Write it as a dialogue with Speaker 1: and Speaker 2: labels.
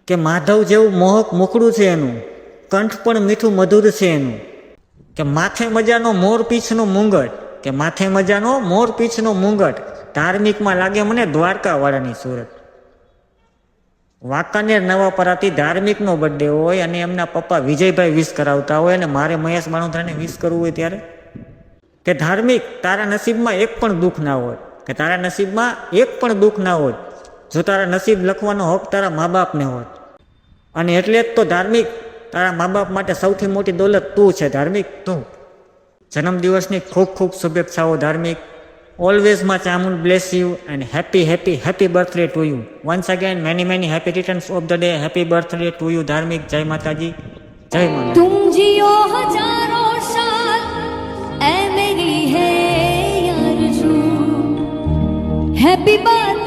Speaker 1: કે માધવ જેવું મોહક મુખડું છે એનું, કંઠ પણ મીઠું મધુર છે એનું, કે માથે મજાનો મોર પીછનો મુંગટ, કે માથે મજાનો મોર પીછનો મુંગટ, ધાર્મિકમાં લાગે મને દ્વારકાવાળાની સુરત. વાંકાનેર નવાપરાથી ધાર્મિકનો બર્થડે હોય અને એમના પપ્પા વિજયભાઈ વિશ કરાવતા હોય અને મારે મહેશ બાણોદરાને વિશ કરવું હોય ત્યારે કે ધાર્મિક તારા નસીબમાં એક પણ દુઃખ ના હોય, કે તારા નસીબમાં એક પણ દુઃખ ના હોય જો તારા નસીબ લખવાનો હક તારા મા બાપને હોય. અને એટલે જ તો ધાર્મિક તારા મા બાપ માટે સૌથી મોટી દોલત તું છે ધાર્મિક, તું. જન્મદિવસની ખૂબ ખૂબ શુભેચ્છાઓ ધાર્મિક. Always my Chamun bless you and happy birthday to you. Once again many happy returns of the day. Happy birthday to you धार्मिक. जय माता जी, जय माता.
Speaker 2: तुम जियो हजारों साल ऐ मेरी है यार जो हैप्पी बर्थडे